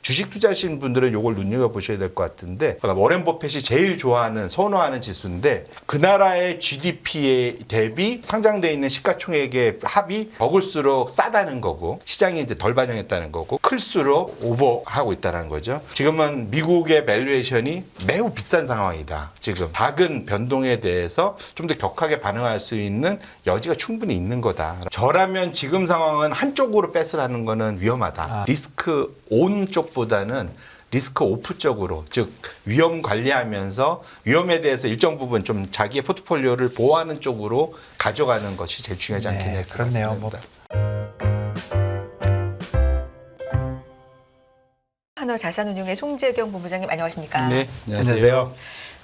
주식 투자하시는 분들은 이걸 눈여겨보셔야 될 것 같은데 워렌 버핏이 제일 좋아하는 선호하는 지수인데 그 나라의 GDP에 대비 상장돼 있는 시가총액의 합이 적을수록 싸다는 거고 시장이 이제 덜 반영했다는 거고 클수록 오버하고 있다는 거죠. 지금은 미국의 밸류에이션이 매우 비싼 상황이다. 지금 작은 변동에 대해서 좀 더 격하게 반응할 수 있는 여지가 충분히 있는 거다. 저라면 지금 상황은 한쪽으로 뺏으라는 거는 위험하다. 리스크 온 쪽보다는 리스크 오프 쪽으로, 즉 위험 관리하면서 위험에 대해서 일정 부분 좀 자기의 포트폴리오를 보호하는 쪽으로 가져가는 것이 제일 중요하지 않겠냐. 그렇네요. 뭐. 하나자산운용의 송재경 본부장님 안녕하십니까? 네, 안녕하세요.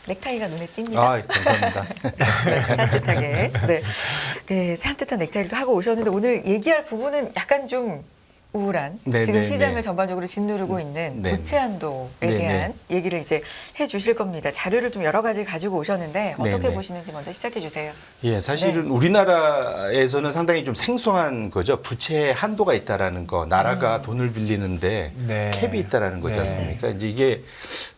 넥타이가 눈에 띕니다. 아, 감사합니다. 네, 산뜻하게. 네, 산뜻한 넥타이를 하고 오셨는데 오늘 얘기할 부분은 약간 좀 우울한 지금 시장을 전반적으로 짓누르고 있는 부채 한도에 대한 얘기를 이제 해주실 겁니다. 자료를 좀 여러 가지 가지고 오셨는데 어떻게 보시는지 먼저 시작해 주세요. 예, 사실은 우리나라에서는 상당히 좀 생소한 거죠. 부채 한도가 있다라는 거, 나라가 돈을 빌리는데 캡이 있다라는 거지 않습니까? 이제 이게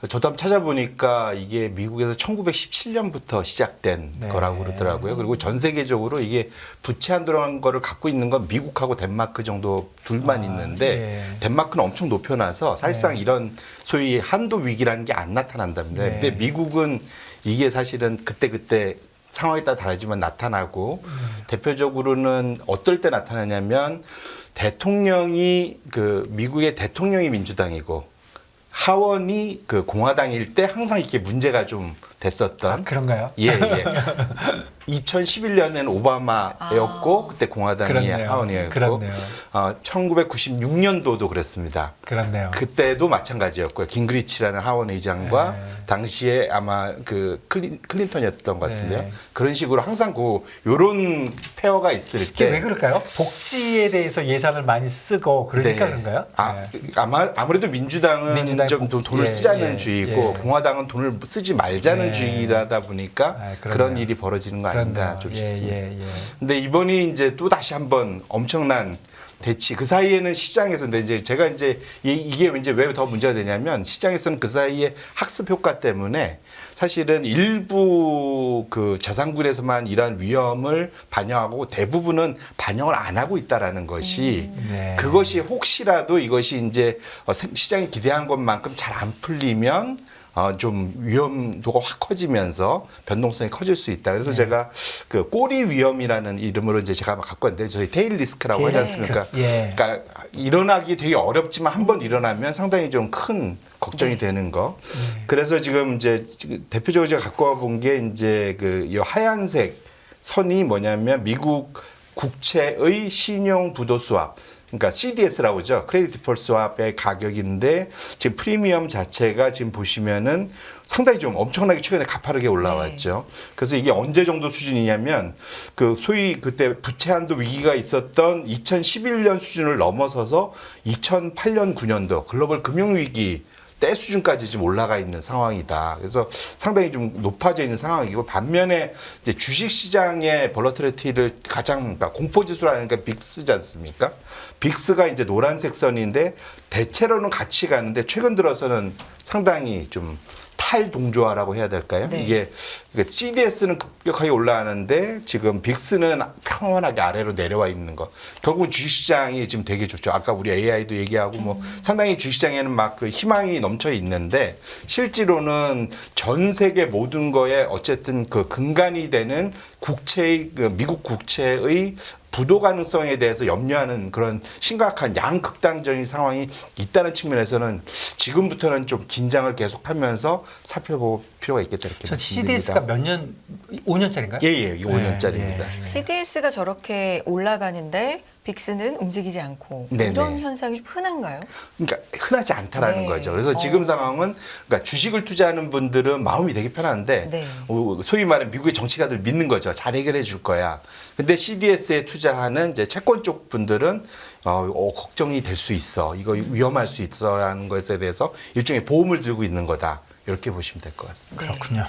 저도 한번 찾아보니까 이게 미국에서 1917년부터 시작된 거라고 그러더라고요. 그리고 전 세계적으로 이게 부채 한도라는 거를 갖고 있는 건 미국하고 덴마크 정도 둘만 있는데 덴마크는 엄청 높여놔서 사실상 이런 소위 한도 위기라는 게 안 나타난답니다. 근데 미국은 이게 사실은 그때 상황에 따라 다르지만 나타나고 대표적으로는 어떨 때 나타나냐면 대통령이 미국의 대통령이 민주당이고 하원이 공화당일 때 항상 이렇게 문제가 좀 됐었던. 그런가요? 예. 2011년에는 오바마였고 그때 공화당이 그렇네요. 하원이었고 1996년도도 그랬습니다. 그렇네요. 그때도 마찬가지였고요. 깅그리치라는 하원 의장과 당시에 아마 클린턴이었던 것 같은데요. 그런 식으로 항상 요런 페어가 있을 때. 왜 그럴까요? 복지에 대해서 예산을 많이 쓰고 그러니까 그런가요? 아무래도 민주당은 좀 돈을 쓰자는 주의고 공화당은 돈을 쓰지 말자는 주의라다 보니까 그런 일이 벌어지는 거 아닌가 좀 싶습니다. 근데 이번이 이제 또 다시 한번 엄청난 대치. 그 사이에는 시장에서 근데 이제 제가 이제 이게 이제 왜 더 문제가 되냐면 시장에서는 그 사이에 학습 효과 때문에 사실은 일부 자산군에서만 이러한 위험을 반영하고 대부분은 반영을 안 하고 있다라는 것이 그것이 혹시라도 이것이 이제 시장이 기대한 것만큼 잘 안 풀리면 좀 위험도가 확 커지면서 변동성이 커질 수 있다. 그래서 제가 꼬리 위험이라는 이름으로 이제 제가 갖고 왔는데 저희 테일 리스크라고 하지 않습니까? 그러니까 일어나기 되게 어렵지만 한번 일어나면 상당히 좀 큰 걱정이 되는 거. 그래서 지금 이제 대표적으로 제가 갖고 와본 게 이제 이 하얀색 선이 뭐냐면 미국 국채의 신용 부도 수합. 그러니까 CDS라고 하죠. 크레딧 디폴트 스왑의 가격인데 지금 프리미엄 자체가 지금 보시면은 상당히 좀 엄청나게 최근에 가파르게 올라왔죠. 그래서 이게 언제 정도 수준이냐면 소위 그때 부채 한도 위기가 있었던 2011년 수준을 넘어서서 2008년 9년도 글로벌 금융 위기 때 수준까지 지금 올라가 있는 상황이다. 그래서 상당히 좀 높아져 있는 상황이고 반면에 이제 주식 시장의 볼러티리티를 그러니까 공포지수라는 게 빅스지 않습니까? 빅스가 이제 노란색 선인데 대체로는 같이 가는데 최근 들어서는 상당히 좀 탈동조화라고 해야 될까요? 이게 CDS는 급격하게 올라가는데 지금 빅스는 평온하게 아래로 내려와 있는 거. 결국은 주식시장이 지금 되게 좋죠. 아까 우리 AI도 얘기하고 상당히 주식시장에는 막 희망이 넘쳐 있는데 실제로는 전 세계 모든 거에 어쨌든 근간이 되는 미국 국채의 부도 가능성에 대해서 염려하는 그런 심각한 양극단적인 상황이 있다는 측면에서는 지금부터는 좀 긴장을 계속하면서 살펴볼 필요가 있겠다 이렇게 말씀드립니다. CDS가 몇 년? 5년짜리인가요? 예, 5년짜리입니다. CDS가 저렇게 올라가는데 빅스는 움직이지 않고 이런 현상이 좀 흔한가요? 그러니까 흔하지 않다라는 거죠. 그래서 지금 상황은 그러니까 주식을 투자하는 분들은 마음이 되게 편한데 소위 말하는 미국의 정치가들 믿는 거죠. 잘 해결해 줄 거야. 근데 CDS에 투자하는 이제 채권 쪽 분들은 걱정이 될 수 있어. 이거 위험할 수 있어라는 것에 대해서 일종의 보험을 들고 있는 거다. 이렇게 보시면 될 것 같습니다. 그렇군요.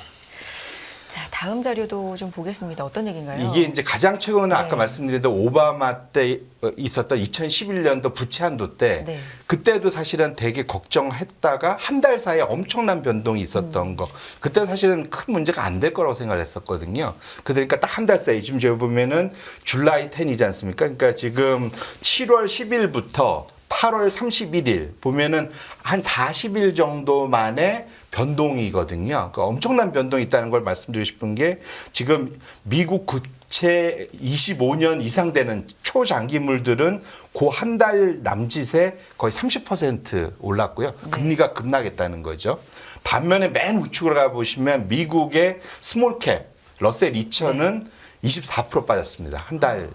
자, 다음 자료도 좀 보겠습니다. 어떤 얘기인가요? 이게 이제 가장 최근에 아까 네. 말씀드린 대로 오바마 때 있었던 2011년도 부채 한도 때 네. 그때도 사실은 되게 걱정했다가 한 달 사이에 엄청난 변동이 있었던 거. 그때 사실은 큰 문제가 안 될 거라고 생각을 했었거든요. 그러니까 딱 한 달 사이 지금 제가 보면은 줄라이 10이지 않습니까? 그러니까 지금 7월 10일부터 8월 31일 보면은 한 40일 정도 만에 변동이거든요. 그러니까 엄청난 변동이 있다는 걸 말씀드리고 싶은 게 지금 미국 국채 25년 이상 되는 초장기물들은 그 한 달 남짓에 거의 30% 올랐고요. 금리가 급락했다는 거죠. 반면에 맨 우측으로 가보시면 미국의 스몰캡 러셀 2000은 24% 빠졌습니다. 한 달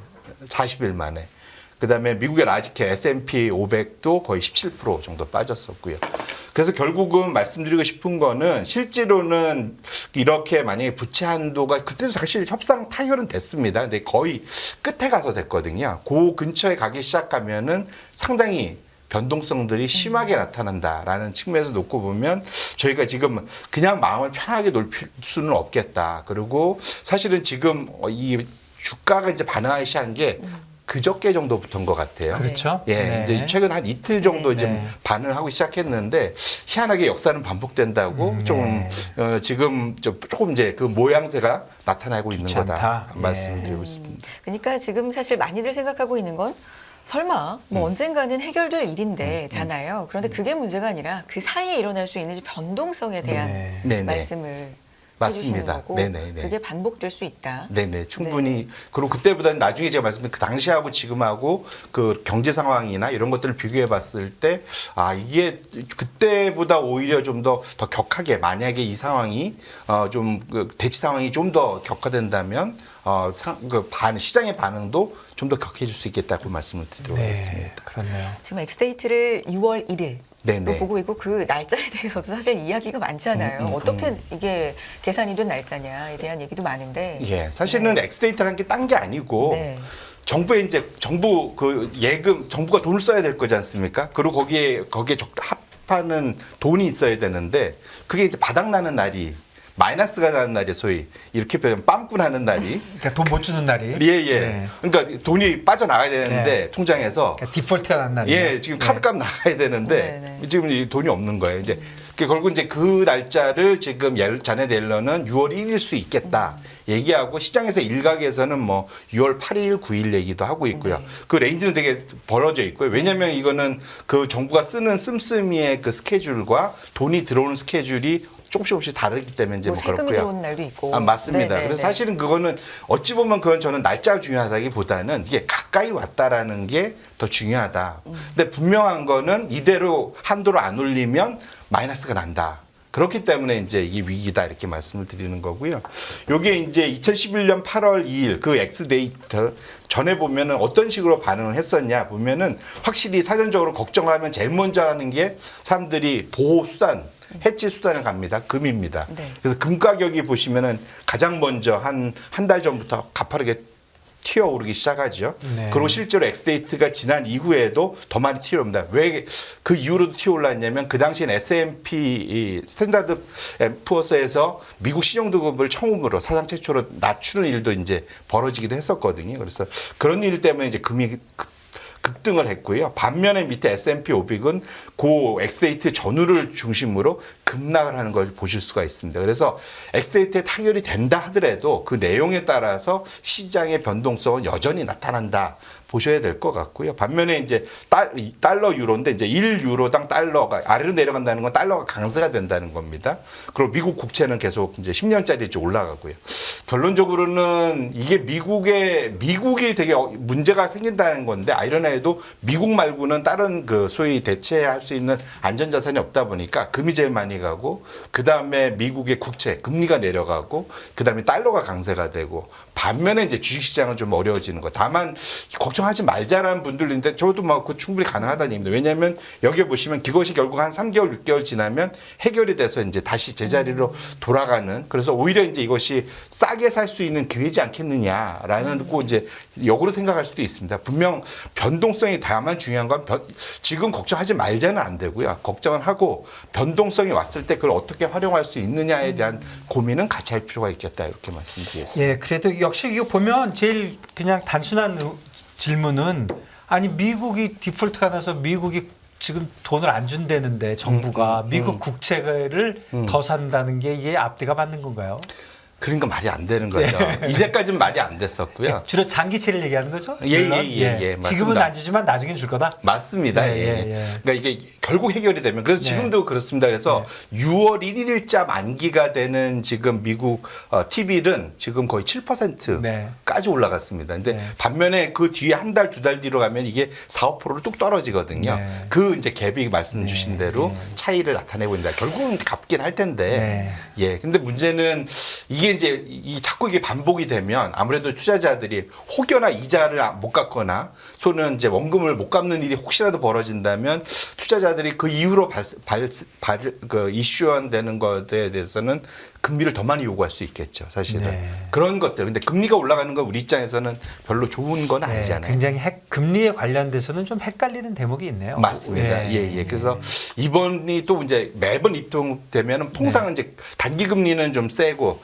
40일 만에. 그다음에 미국의 라지캡 S&P 500도 거의 17% 정도 빠졌었고요. 그래서 결국은 말씀드리고 싶은 거는 실제로는 이렇게 만약에 부채 한도가 그때도 사실 협상 타결은 됐습니다. 근데 거의 끝에 가서 됐거든요. 그 근처에 가기 시작하면은 상당히 변동성들이 심하게 나타난다라는 측면에서 놓고 보면 저희가 지금 그냥 마음을 편하게 놓을 수는 없겠다. 그리고 사실은 지금 이 주가가 이제 반응하기 시작한 게 그저께 정도부터인 것 같아요. 그렇죠. 예, 네. 이제 최근 한 이틀 정도 네. 이제 반응을 하고 시작했는데 희한하게 역사는 반복된다고 좀 지금 조금 이제 그 모양새가 나타나고 있는 거다 않다. 말씀드리고 있습니다. 그러니까 지금 사실 많이들 생각하고 있는 건 설마 뭐 언젠가는 해결될 일인데 잖아요. 그런데 그게 문제가 아니라 그 사이에 일어날 수 있는 변동성에 대한 네. 네네. 말씀을 맞습니다. 해주시는 거고 네네네. 그게 반복될 수 있다. 네네, 충분히. 그리고 그때보다는 나중에 제가 말씀드린 그 당시하고 지금하고 그 경제 상황이나 이런 것들을 비교해 봤을 때, 아, 이게 그때보다 오히려 좀 더 격하게 만약에 이 상황이, 그 대치 상황이 좀 더 격화된다면, 시장의 반응도 좀 더 격해질 수 있겠다고 말씀을 드리겠습니다. 네, 그렇네요. 지금 엑스데이트를 6월 1일 네네. 보고 있고 그 날짜에 대해서도 사실 이야기가 많잖아요. 어떻게 이게 계산이 된 날짜냐에 대한 얘기도 많은데. 예, 사실은 엑스데이터라는 게 딴 게 아니고 네. 정부에 이제 정부 그 예금 정부가 돈을 써야 될 거지 않습니까? 그리고 거기에 합하는 돈이 있어야 되는데 그게 이제 바닥나는 날이 마이너스가 나는 날이 소위 이렇게 표현 빵꾸 나는 날이 그러니까 돈 못 주는 날이. 예. 네. 그러니까 돈이 빠져나가야 되는데 네. 통장에서 그러니까 디폴트가 난 날이에요. 예, 지금 카드값 나가야 되는데 네. 지금 이 돈이 없는 거예요. 이제 결국 이제 그 날짜를 지금 자네 옐런은 6월 1일 수 있겠다 얘기하고 시장에서 일각에서는 뭐 6월 8일, 9일 얘기도 하고 있고요. 네. 그 레인지는 되게 벌어져 있고요. 왜냐하면 이거는 그 정부가 쓰는 씀씀이의 그 스케줄과 돈이 들어오는 스케줄이 조금씩 다르기 때문에 이제 뭐 뭐 세금이 그렇고요. 들어오는 날도 있고. 아, 맞습니다. 네, 그래서 네. 사실은 그거는 어찌 보면 그건 저는 날짜가 중요하다기보다는 이게 가까이 왔다라는 게 더 중요하다. 근데 분명한 거는 이대로 한도를 안 올리면 마이너스가 난다. 그렇기 때문에 이제 이게 위기다 이렇게 말씀을 드리는 거고요. 요게 이제 2011년 8월 2일 그 엑스데이트 전에 보면은 어떤 식으로 반응을 했었냐 보면은 확실히 사전적으로 걱정하면 제일 먼저 하는 게 사람들이 보호 수단 해치 수단을 갑니다. 금입니다. 네. 그래서 금 가격이 보시면은 가장 먼저 한 달 전부터 가파르게 튀어오르기 시작하죠. 네. 그리고 실제로 엑스데이트가 지난 이후에도 더 많이 튀어오릅니다. 왜 그 이후로도 튀어올랐냐면 그 당시엔 S&P 이 스탠다드 앤 푸어스에서 미국 신용등급을 처음으로 사상 최초로 낮추는 일도 이제 벌어지기도 했었거든요. 그래서 그런 일 때문에 이제 금이 급등을 했고요. 반면에 밑에 S&P 500은 고 엑스데이트 전후를 중심으로 급락을 하는 걸 보실 수가 있습니다. 그래서 엑스데이트에 타결이 된다 하더라도 그 내용에 따라서 시장의 변동성은 여전히 나타난다. 보셔야 될 것 같고요. 반면에 이제 달러 유로인데 이제 1유로당 달러가 아래로 내려간다는 건 달러가 강세가 된다는 겁니다. 그리고 미국 국채는 계속 이제 10년짜리 이제 올라가고요. 결론적으로는 이게 미국이 되게 문제가 생긴다는 건데 아이러니해도 미국 말고는 다른 그 소위 대체할 수 있는 안전자산이 없다 보니까 금이 제일 많이 가고 그 다음에 미국의 국채 금리가 내려가고 그 다음에 달러가 강세가 되고 반면에 이제 주식시장은 좀 어려워지는 거. 다만 걱정 걱정하지 말자라는 분들인데 저도 막 그 충분히 가능하다는 얘기입니다. 왜냐하면 여기 보시면 그것이 결국 한 3개월, 6개월 지나면 해결이 돼서 이제 다시 제자리로 돌아가는 그래서 오히려 이제 이것이 싸게 살 수 있는 기회지 않겠느냐라는 거 이제 역으로 생각할 수도 있습니다. 분명 변동성이 다만 중요한 건 지금 걱정하지 말자는 안 되고요. 걱정을 하고 변동성이 왔을 때 그걸 어떻게 활용할 수 있느냐에 대한 고민은 같이 할 필요가 있겠다 이렇게 말씀드리겠습니다. 예, 그래도 역시 이거 보면 제일 그냥 단순한 질문은 아니 미국이 디폴트가 나서 미국이 지금 돈을 안 준다는데 정부가 미국 국채를 더 산다는 게 이게 앞뒤가 맞는 건가요? 그러니까 말이 안 되는 거죠. 이제까지는 말이 안 됐었고요. 주로 장기채를 얘기하는 거죠? 예, 물론? 맞습니다. 지금은 안 주지만 나중엔 줄 거다. 맞습니다. 그러니까 이게 결국 해결이 되면 그래서 지금도 그렇습니다. 그래서 6월 1일자 만기가 되는 지금 미국 T빌은 지금 거의 7%까지 올라갔습니다. 근데 반면에 그 뒤에 한 달, 두 달 뒤로 가면 이게 4, 5%로 뚝 떨어지거든요. 그 이제 갭이 말씀 주신 대로 차이를 나타내고 있다. 결국은 갚긴 할 텐데. 예. 근데 문제는 이게 이제 자꾸 이게 반복이 되면 아무래도 투자자들이 혹여나 이자를 못 갚거나 또는 이제 원금을 못 갚는 일이 혹시라도 벌어진다면 투자자들이 그 이후로 이슈화되는 것에 대해서는 금리를 더 많이 요구할 수 있겠죠, 사실은. 그런 것들. 근데 금리가 올라가는 건 우리 입장에서는 별로 좋은 건 아니잖아요. 굉장히 금리에 관련돼서는 좀 헷갈리는 대목이 있네요. 맞습니다. 그래서 이번이 또 이제 매번 입통되면 통상은 이제 단기 금리는 좀 세고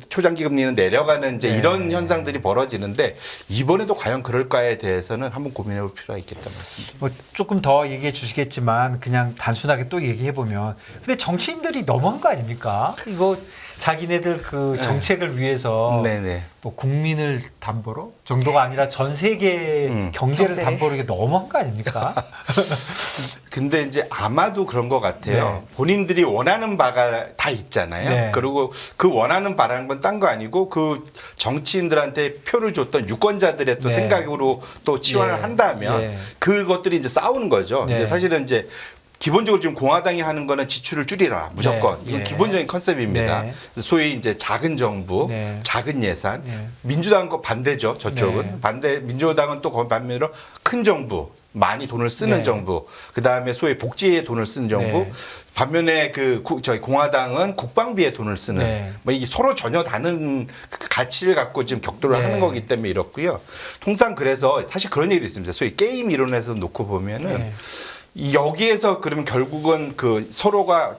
초장기 금리는 내려가는 이제 이런 현상들이 벌어지는데 이번에도 과연 그럴까에 대해서는 한번 고민해 볼 필요가 있겠다 말씀드립니다. 뭐 조금 더 얘기해 주시겠지만 그냥 단순하게 또 얘기해 보면 근데 정치인들이 너무한 거 아닙니까? 이거 자기네들 그 정책을 위해서 뭐 국민을 담보로 정도가 아니라 전 세계 경제를 담보로 이게 너무한 거 아닙니까? 근데 이제 아마도 그런 것 같아요. 본인들이 원하는 바가 다 있잖아요. 그리고 그 원하는 바라는 건 딴 거 아니고 그 정치인들한테 표를 줬던 유권자들의 또 생각으로 또 치환을 한다면 그것들이 이제 싸우는 거죠. 이제 사실은 이제 기본적으로 지금 공화당이 하는 거는 지출을 줄이라 무조건 이건 기본적인 컨셉입니다. 소위 이제 작은 정부, 작은 예산. 민주당은 거 반대죠. 저쪽은 민주당은 또 반면으로 큰 정부. 많이 돈을 쓰는 정부, 그 다음에 소위 복지에 돈을 쓰는 정부, 반면에 저희 공화당은 국방비에 돈을 쓰는, 뭐 이게 서로 전혀 다른 가치를 갖고 지금 격돌을 하는 거기 때문에 이렇고요. 통상 그래서 사실 그런 얘기도 있습니다. 소위 게임 이론에서 놓고 보면은 여기에서 그러면 결국은 그 서로가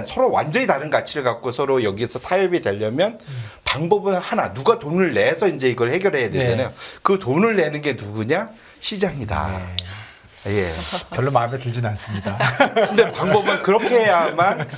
서로 완전히 다른 가치를 갖고 서로 여기에서 타협이 되려면 방법은 하나, 누가 돈을 내서 이제 이걸 해결해야 되잖아요. 그 돈을 내는 게 누구냐? 시장이다. 별로 마음에 들진 않습니다. 근데 방법은 그렇게 해야만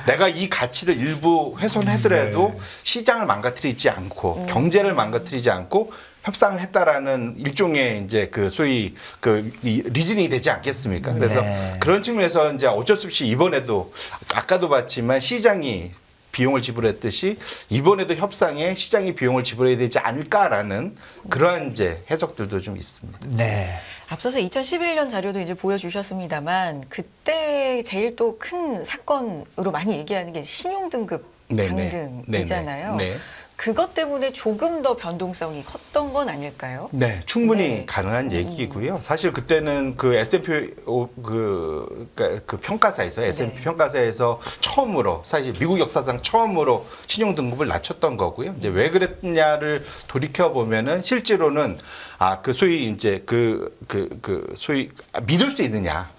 내가 이 가치를 일부 훼손하더라도 시장을 망가뜨리지 않고 경제를 망가뜨리지 않고 협상을 했다라는 일종의 이제 그 소위 그 리즈닝이 되지 않겠습니까? 그래서 그런 측면에서 이제 어쩔 수 없이 이번에도 아까도 봤지만 시장이 비용을 지불했듯이 이번에도 협상에 시장이 비용을 지불해야 되지 않을까라는 그러한 이제 해석들도 좀 있습니다. 앞서서 2011년 자료도 이제 보여주셨습니다만 그때 제일 또 큰 사건으로 많이 얘기하는 게 신용등급 강등이잖아요. 그것 때문에 조금 더 변동성이 컸던 건 아닐까요? 네, 충분히 가능한 얘기고요. 사실 그때는 그 S&P 그 평가사에서 S&P 평가사에서 처음으로 사실 미국 역사상 처음으로 신용 등급을 낮췄던 거고요. 이제 왜 그랬냐를 돌이켜 보면은 실제로는 그 소위 이제 소위 믿을 수 있느냐.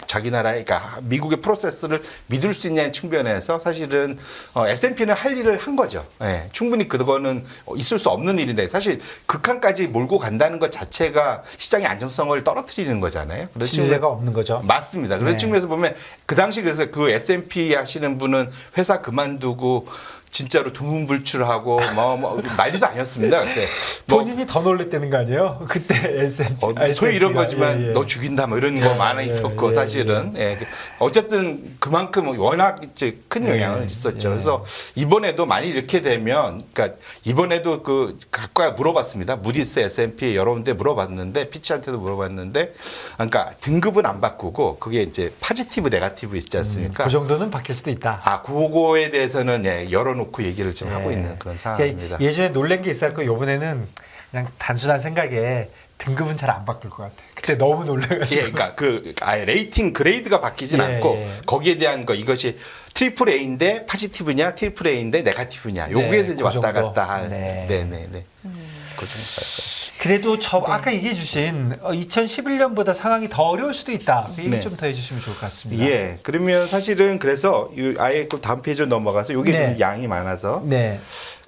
자기 나라의, 그러니까 미국의 프로세스를 믿을 수 있냐는 측면에서 사실은 S&P는 할 일을 한 거죠. 충분히 그거는 있을 수 없는 일인데 사실 극한까지 몰고 간다는 것 자체가 시장의 안정성을 떨어뜨리는 거잖아요. 신뢰가 없는 거죠. 맞습니다. 그런 측면에서 보면 그 당시 그래서 그 S&P 하시는 분은 회사 그만두고 진짜로 두문불출하고 뭐 난리도 아니었습니다. 그때 본인이 더 놀랬다는 거 아니에요? 그때 S&P 소위 이런 거지만 너 죽인다 뭐 이런 거 많아 있었고 사실은 어쨌든 그만큼 워낙 이제 큰 영향을 있었죠. 그래서 이번에도 만약 이렇게 되면 그러니까 이번에도 각각 물어봤습니다. 무디스 S&P 여러 군데 물어봤는데 피치한테도 물어봤는데 그러니까 등급은 안 바꾸고 그게 이제 파지티브 네거티브 있지 않습니까? 그 정도는 바뀔 수도 있다. 그거에 대해서는 여러 놓고 얘기를 지금 하고 있는 그런 상황입니다. 예전에 놀란 게 있었고 이번에는 그냥 단순한 생각에 등급은 잘 안 바뀔 것 같아요. 그때 너무 놀래가지고. 예, 그러니까 그 아예 레이팅 그레이드가 바뀌진 예, 않고 예. 거기에 대한 거 이것이 트리플 A인데 포지티브냐, 트리플 A인데 네거티브냐. 여기에서 이제 그 왔다 정도. 갔다 할. 네. 네. 그 정도 갈 거예요. 그래도 아까 얘기해 주신 2011년보다 상황이 더 어려울 수도 있다. 그 얘기 네. 좀 더 해주시면 좋을 것 같습니다. 예, 그러면 사실은 그래서 아예 그 다음 페이지로 넘어가서 이게 네. 좀 양이 많아서 네.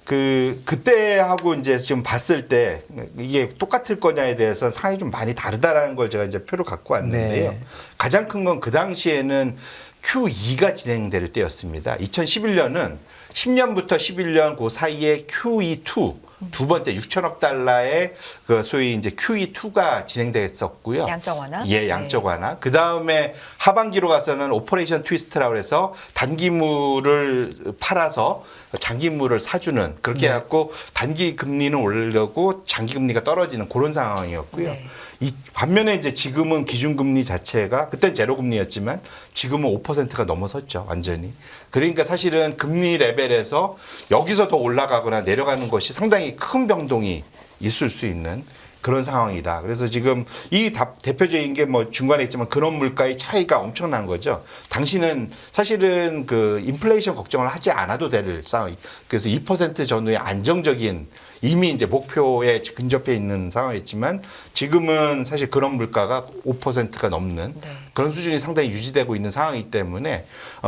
그때하고 이제 지금 봤을 때 이게 똑같을 거냐에 대해서 상황이 좀 많이 다르다라는 걸 제가 이제 표를 갖고 왔는데요. 네. 가장 큰 건 그 당시에는 Q2가 진행될 때였습니다. 2011년은 10년부터 11년 그 사이에 QE2 두 번째 6천억 달러의 그 소위 이제 QE2가 진행됐었고요. 양적 완화? 예, 양적 완화. 그 다음에 하반기로 가서는 오퍼레이션 트위스트라고 해서 단기물을 팔아서 장기물을 사주는 그렇게 해갖고 단기 금리는 오르려고 장기 금리가 떨어지는 그런 상황이었고요. 네. 이 반면에 이제 지금은 기준금리 자체가 그땐 제로금리였지만 지금은 5%가 넘어섰죠, 완전히. 그러니까 사실은 금리 레벨에서 여기서 더 올라가거나 내려가는 것이 상당히 큰 변동이 있을 수 있는 그런 상황이다. 그래서 지금 이 대표적인 게 뭐 중간에 있지만 근원 물가의 차이가 엄청난 거죠. 당시는 사실은 그 인플레이션 걱정을 하지 않아도 될 상황. 그래서 2% 전후의 안정적인 이미 이제 목표에 근접해 있는 상황이었지만 지금은 사실 그런 물가가 5%가 넘는 네. 그런 수준이 상당히 유지되고 있는 상황이기 때문에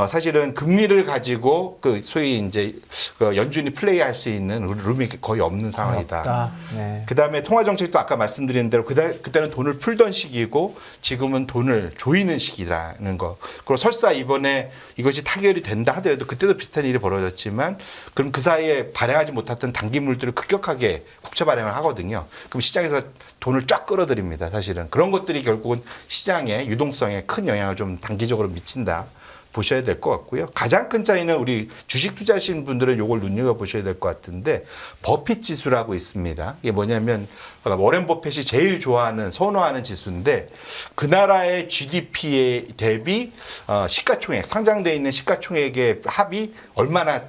사실은 금리를 가지고 그 소위 이제 그 연준이 플레이할 수 있는 룸이 거의 없는 상황이다. 없다. 네. 그다음에 통화 정책도 아까 말씀드린 대로 그때는 돈을 풀던 시기이고 지금은 돈을 조이는 시기라는 거. 그리고 설사 이번에 이것이 타결이 된다 하더라도 그때도 비슷한 일이 벌어졌지만 그럼 그 사이에 발행하지 못했던 단기물들을 급격하게 국채 발행을 하거든요. 그럼 시장에서 돈을 쫙 끌어들입니다. 사실은 그런 것들이 결국은 시장의 유동성에 큰 영향을 좀 단기적으로 미친다. 보셔야 될 것 같고요. 가장 큰 차이는 우리 주식 투자하시는 분들은 이걸 눈여겨보셔야 될 것 같은데 버핏 지수라고 있습니다. 이게 뭐냐면 워렌 버핏이 제일 좋아하는 선호하는 지수인데 그 나라의 GDP에 대비 시가총액 상장되어 있는 시가총액의 합이 얼마나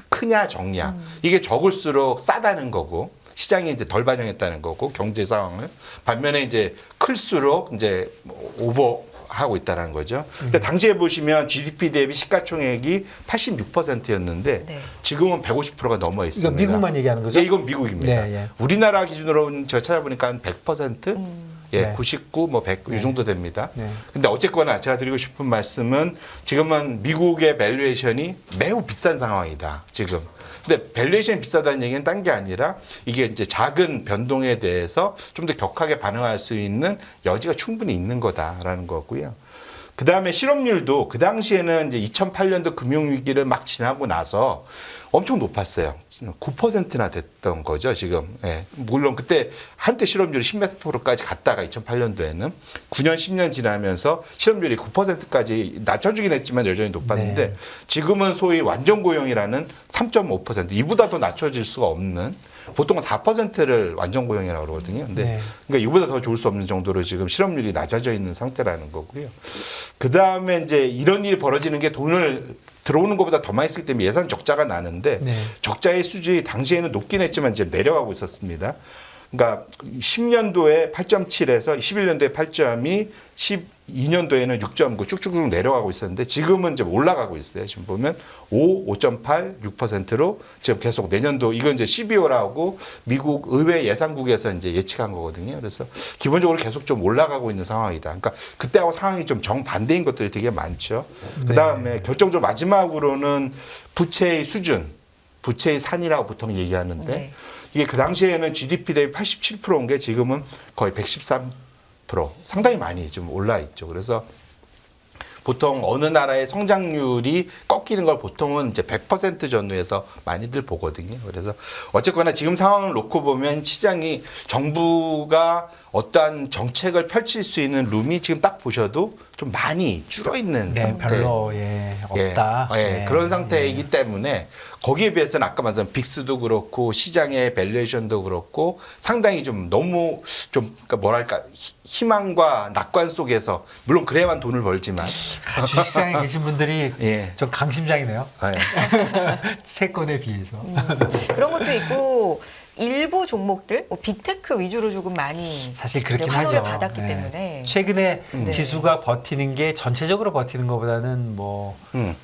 크냐 적냐 이게 적을수록 싸다는 거고 시장이 이제 덜 반영했다는 거고 경제 상황을 반면에 이제 클수록 이제 오버하고 있다는 거죠. 근데 당시에 보시면 GDP 대비 시가총액이 86%였는데 네. 지금은 150%가 넘어 있습니다. 이건 미국만 얘기하는 거죠? 예, 이건 미국입니다. 네, 예. 우리나라 기준으로는 제가 찾아보니까 한 100%? 예, 네. 99, 뭐 100, 이 정도 됩니다. 네. 근데 어쨌거나 제가 드리고 싶은 말씀은 지금은 미국의 밸류에이션이 매우 비싼 상황이다, 지금. 근데 밸류에이션이 비싸다는 얘기는 딴 게 아니라 이게 이제 작은 변동에 대해서 좀 더 격하게 반응할 수 있는 여지가 충분히 있는 거다라는 거고요. 그 다음에 실업률도 그 당시에는 이제 2008년도 금융위기를 막 지나고 나서 엄청 높았어요. 9%나 됐던 거죠, 지금. 예. 물론 그때 한때 실업률이 10몇 %까지 갔다가 2008년도에는 9년, 10년 지나면서 실업률이 9%까지 낮춰주긴 했지만 여전히 높았는데 네. 지금은 소위 완전 고용이라는 3.5% 이보다 더 낮춰질 수가 없는 보통은 4%를 완전 고용이라고 그러거든요. 근데 네. 그러니까 이보다 더 좋을 수 없는 정도로 지금 실업률이 낮아져 있는 상태라는 거고요. 그 다음에 이제 이런 일이 벌어지는 게 돈을 들어오는 것보다 더 많이 쓸 때면 예산 적자가 나는데 네. 적자의 수준이 당시에는 높긴 했지만 이제 내려가고 있었습니다. 그러니까 10년도에 8.7에서 11년도에 8점이 12년도에는 6.9 쭉쭉쭉 내려가고 있었는데 지금은 이제 올라가고 있어요. 지금 보면 5.8, 6%로 지금 계속 내년도 이건 이제 12월하고 미국 의회 예상국에서 이제 예측한 거거든요. 그래서 기본적으로 계속 좀 올라가고 있는 상황이다. 그러니까 그때하고 상황이 좀 정반대인 것들이 되게 많죠. 그 다음에 결정적으로 마지막으로는 부채의 수준, 부채의 산이라고 보통 얘기하는데 네. 이게 그 당시에는 GDP 대비 87%인 게 지금은 거의 113% 상당히 많이 좀 올라 있죠. 그래서 보통 어느 나라의 성장률이 꺾이는 걸 보통은 이제 100% 전후에서 많이들 보거든요. 그래서 어쨌거나 지금 상황을 놓고 보면 시장이 정부가 어떠한 정책을 펼칠 수 있는 룸이 지금 딱 보셔도 좀 많이 줄어 있는 네, 상태. 별로 없다. 그런 상태이기 때문에 거기에 비해서는 아까 말씀드린 빅스도 그렇고 시장의 밸류에이션도 그렇고 상당히 좀 너무 좀 그러니까 뭐랄까 희망과 낙관 속에서 물론 그래야만 돈을 벌지만 주식시장에 계신 분들이 좀 강심장이네요. 채권에 비해서. 그런 것도 있고 일부 종목들 빅테크 위주로 조금 많이 사실 그렇긴 환호를 하죠. 받았기 때문에 최근에 지수가 버티는 게 전체적으로 버티는 것보다는 뭐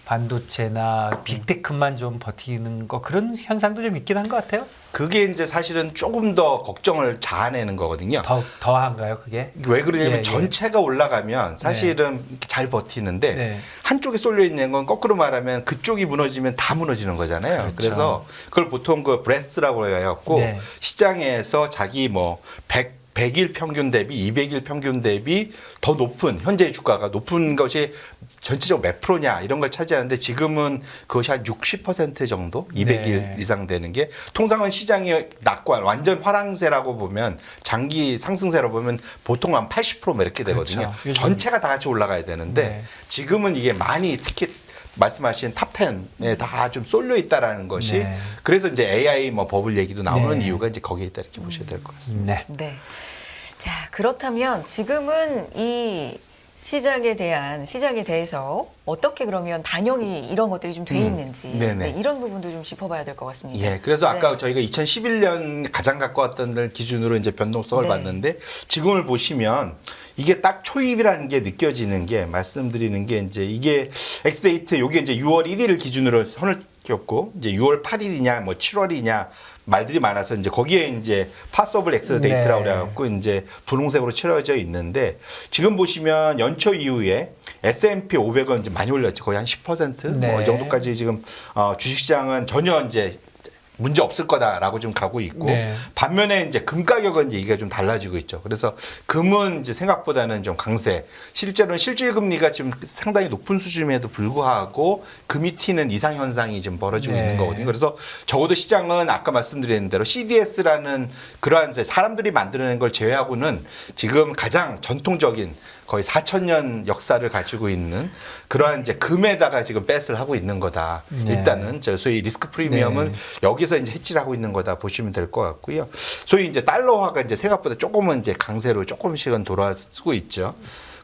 반도체나 빅테크만 좀 버티는 거 그런 현상도 좀 있긴 한 것 같아요. 그게 이제 사실은 조금 더 걱정을 자아내는 거거든요. 더한가요, 그게? 왜 그러냐면 전체가 올라가면 사실은 잘 버티는데 한쪽에 쏠려 있는 건 거꾸로 말하면 그쪽이 무너지면 다 무너지는 거잖아요. 그렇죠. 그래서 그걸 보통 그 브레스라고 해갖고 시장에서 자기 뭐 100일 평균 대비 200일 평균 대비 더 높은 현재의 주가가 높은 것이 전체적으로 몇 프로냐 이런 걸 차지하는데 지금은 그것이 한 60% 정도 200일 이상 되는 게 통상은 시장의 낙관 완전 화랑세라고 보면 장기 상승세라고 보면 보통 한 80% 이렇게 되거든요. 그렇죠. 전체가 다 같이 올라가야 되는데 지금은 이게 많이 특히 말씀하신 탑10에 다 좀 쏠려 있다라는 것이 그래서 이제 AI 뭐 버블 얘기도 나오는 이유가 이제 거기에 있다 이렇게 보셔야 될 것 같습니다. 네. 자, 그렇다면 지금은 이 시장에 대해서 어떻게 그러면 반영이 이런 것들이 좀 돼 있는지 이런 부분도 좀 짚어봐야 될 것 같습니다. 예, 그래서 아까 저희가 2011년 가장 가까웠던 날 기준으로 이제 변동성을 봤는데 지금을 보시면 이게 딱 초입이라는 게 느껴지는 게 말씀드리는 게 이제 이게 엑스데이트 요게 이제 6월 1일을 기준으로 선을 꼈고 이제 6월 8일이냐 뭐 7월이냐 말들이 많아서 이제 거기에 이제 파서블 엑스 데이트라고 그래갖고 이제 분홍색으로 칠해져 있는데 지금 보시면 연초 이후에 S&P 500은 이제 많이 올렸죠. 거의 한 10% 뭐 이 정도까지 지금 주식시장은 전혀 이제 문제 없을 거다라고 좀 가고 있고 반면에 이제 금 가격은 이제 이게 좀 달라지고 있죠. 그래서 금은 이제 생각보다는 좀 강세. 실제로는 실질 금리가 지금 상당히 높은 수준임에도 불구하고 금이 튀는 이상 현상이 지금 벌어지고 있는 거거든요. 그래서 적어도 시장은 아까 말씀드린 대로 CDS라는 그러한 사람들이 만들어낸 걸 제외하고는 지금 가장 전통적인 거의 4,000년 역사를 가지고 있는 그러한 이제 금에다가 지금 뱃을 하고 있는 거다. 일단은 저 소위 리스크 프리미엄은 여기서 이제 해치를 하고 있는 거다 보시면 될 것 같고요. 소위 이제 달러화가 이제 생각보다 조금은 이제 강세로 조금씩은 돌아서고 있죠.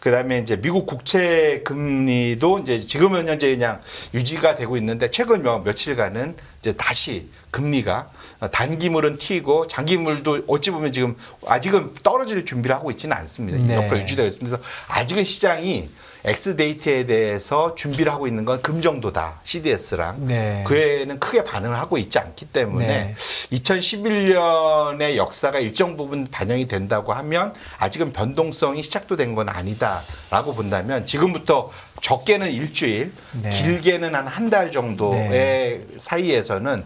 그다음에 이제 미국 국채 금리도 이제 지금은 현재 그냥 유지가 되고 있는데 최근 며칠간은 이제 다시 금리가 단기물은 튀고 장기물도 어찌 보면 지금 아직은 떨어질 준비를 하고 있지는 않습니다. 옆으로 유지되어 있습니다. 그래서 아직은 시장이 엑스데이트에 대해서 준비를 하고 있는 건 금 정도다. CDS랑. 그 외에는 크게 반응을 하고 있지 않기 때문에 2011년의 역사가 일정 부분 반영이 된다고 하면 아직은 변동성이 시작도 된 건 아니다라고 본다면 지금부터 적게는 일주일, 길게는 한 달 정도의 사이에서는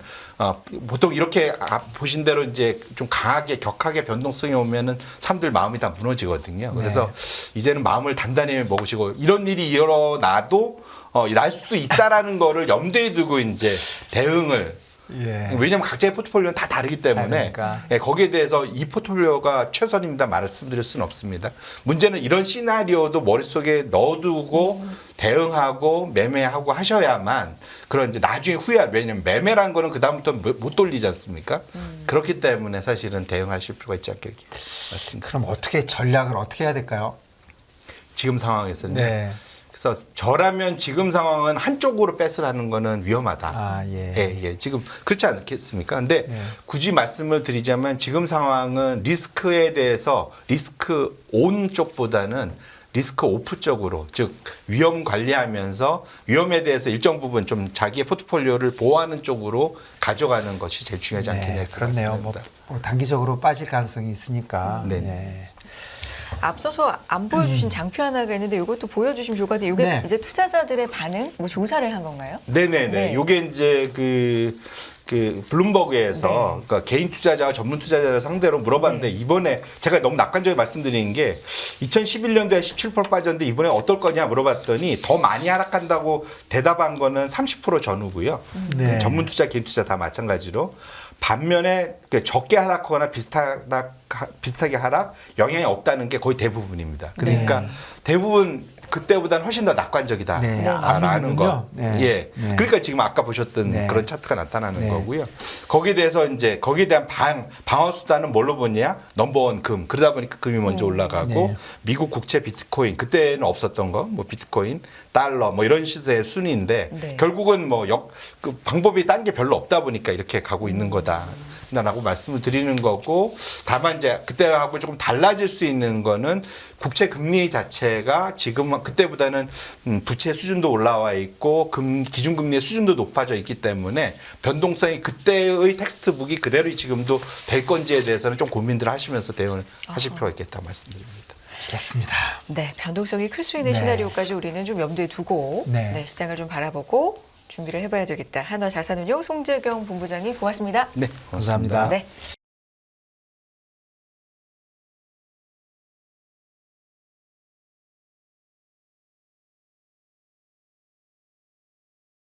보통 이렇게 보신 대로 이제 좀 강하게 격하게 변동성이 오면은 사람들 마음이 다 무너지거든요. 그래서 이제는 마음을 단단히 먹으시고 이런 일이 일어나도 날 수도 있다라는 거를 염두에 두고 이제 대응을 왜냐하면 각자의 포트폴리오는 다 다르기 때문에 거기에 대해서 이 포트폴리오가 최선입니다 말씀드릴 수는 없습니다. 문제는 이런 시나리오도 머릿속에 넣어두고 대응하고 매매하고 하셔야만 그런 이제 나중에 왜냐면 매매라는 거는 그다음부터 못 돌리지 않습니까? 그렇기 때문에 사실은 대응하실 필요가 있지 않겠 맞습니다. 그럼 전략을 어떻게 해야 될까요? 지금 상황에서는 그래서 저라면 지금 상황은 한쪽으로 뱃을 하는 거는 위험하다. 지금 그렇지 않겠습니까? 근데 굳이 말씀을 드리자면 지금 상황은 리스크에 대해서 리스크 온 쪽보다는 리스크 오프 쪽으로 즉 위험 관리하면서 위험에 대해서 일정 부분 좀 자기의 포트폴리오를 보호하는 쪽으로 가져가는 것이 제일 중요하지 않겠냐. 그렇네요. 뭐 단기적으로 빠질 가능성이 있으니까. 앞서서 안 보여주신 장표 하나가 있는데 이것도 보여주시면 좋을 것 같아요. 이게 이제 투자자들의 반응, 뭐 조사를 한 건가요? 이게 이제 그 블룸버그에서 그러니까 개인 투자자와 전문 투자자를 상대로 물어봤는데 이번에 제가 너무 낙관적으로 말씀드리는 게 2011년도에 17% 빠졌는데 이번에 어떨 거냐 물어봤더니 더 많이 하락한다고 대답한 거는 30% 전후고요. 전문 투자, 개인 투자 다 마찬가지로. 반면에 적게 하락하거나 비슷하게 하락 영향이 없다는 게 거의 대부분입니다. 그러니까 대부분 그때보다는 훨씬 더 낙관적이다. 네. 라는 거. 네. 예. 네. 그러니까 지금 아까 보셨던 네. 그런 차트가 나타나는 네. 거고요. 거기에 대해서 이제 거기에 대한 방어 수단은 뭘로 보냐? 넘버원 금. 그러다 보니까 금이 먼저 올라가고 네. 미국 국채 비트코인 그때는 없었던 거, 뭐 비트코인, 달러 뭐 이런 시세의 순위인데 네. 결국은 뭐 그 방법이 딴 게 별로 없다 보니까 이렇게 가고 있는 거다. 라고 말씀을 드리는 거고 다만 이제 그때하고 조금 달라질 수 있는 거는 국채 금리 자체가 지금 그때보다는 부채 수준도 올라와 있고 기준금리의 수준도 높아져 있기 때문에 변동성이 그때의 텍스트북이 그대로 지금도 될 건지에 대해서는 좀 고민들 하시면서 대응을 하실 필요가 있겠다고 말씀드립니다. 알겠습니다. 네, 변동성이 클 수 있는 네. 시나리오까지 우리는 좀 염두에 두고 네. 네, 시장을 좀 바라보고 준비를 해봐야 되겠다. 한화자산운용 송재경 본부장님 고맙습니다. 네, 고맙습니다. 네.